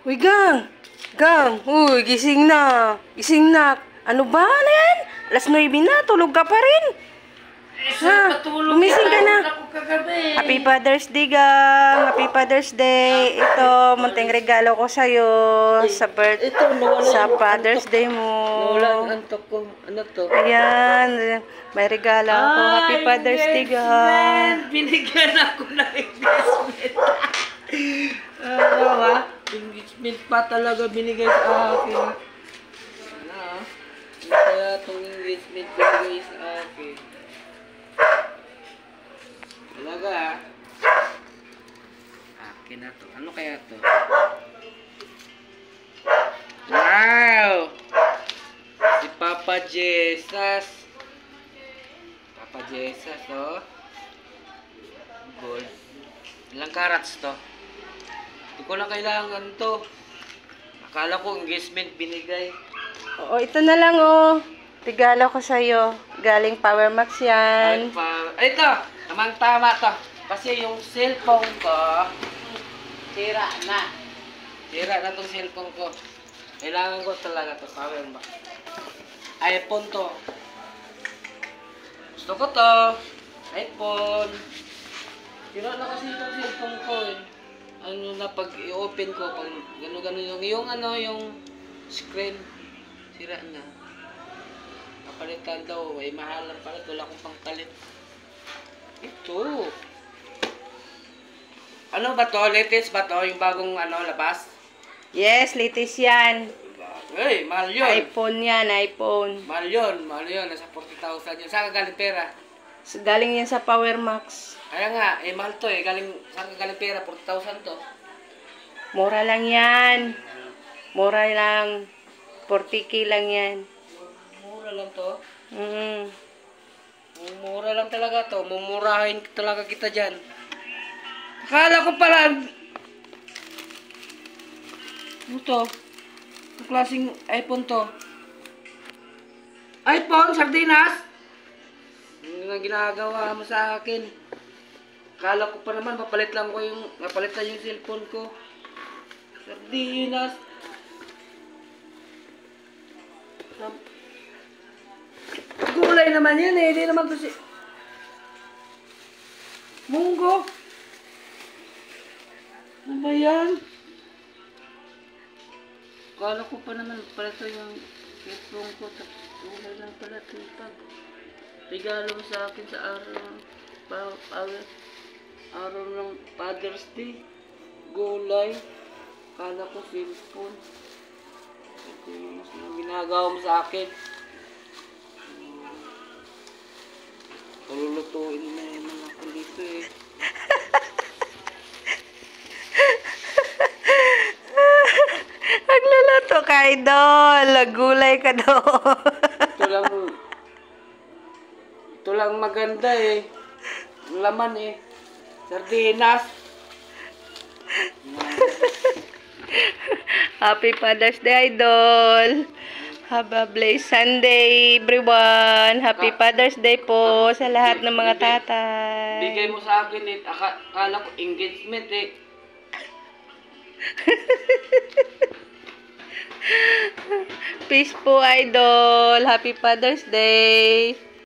Uy, Gang! Gang! Uy, gising na! Gising na! Ano ba? Ano yan? Alas 9 na, tulog ka pa rin. Ha? Gumising ka na. Happy Father's Day, Gang! Happy Father's Day! Ito, munting regalo ko sa'yo sa Father's Day mo. Nawala ang antok ko. Ano to? Ayan, may regalo ako. Happy Father's Day, Gang! Binigyan ako ng investment. Ano ba? Investment pa talaga binigay sa akin. Ano? Kaya itong investment binigay sa akin. Talaga ah. Akin na to. Ano kaya to? Wow! Si Papa Jesus. Papa Jesus, oh. Gold. Ilang carats to? Hindi ko na kailangan to. Akala ko engagement binigay. Oo, ito na lang, oh. Regalo ko sa'yo. Galing Power Max yan. Ay, ito! Tamang-tama to. Kasi yung cellphone ko, sira na. Sira na tong cellphone ko. Kailangan ko talaga to. Power Max. iPhone to. Gusto ko to. iPhone. Sira na kasi itong cellphone ko eh. Ano na pag i-open ko, pag gano'n-gano'n yung screen, sira na. Kapalitan daw, ay mahal lang pala, wala akong pangpalit. Ito. Ano ba to? Latest ba to? Yung bagong labas? Yes, latest yan. Hey, mahal yun. iPhone yan, iPhone. Mahal yun. Nasa 40,000 yun. Saan ka galing pera? Galing yan sa Power Max. Kaya nga, mahal to eh. Saan ka galing pera? 40,000 to. Mura lang yan. Mura lang. 40K lang yan. Mura lang to? Mura lang talaga to. Mumurahin talaga kita dyan. Akala ko pala... Ano to? Ang klaseng iPhone to. iPhone? Sardinas? Ano nga ginagawa mo sa akin? Akala ko pa naman, mapalit lang yung cellphone ko. Sardinas. Gulay naman yan eh. Hindi naman kasi... Munggo. Ano ba yan? Akala ko pa naman, palit yung cellphone ko. Gulay lang pala tipag. Regalo mo sa akin sa araw ng Father's Day. Gulay. Kala ko cellphone. Ito yung ginagawa mo sa akin. Palulutuin na naman ako dito eh. Nagluluto ka, idol. Gulay ka doon. Ito lang maganda eh. Laman eh. Sardinas. Happy Father's Day, idol. Have a blessed Sunday, everyone. Happy Father's Day po sa lahat ng mga tatay. Bigay mo sa akin eh. Akala ko engagement eh. Peace po, idol. Happy Father's Day.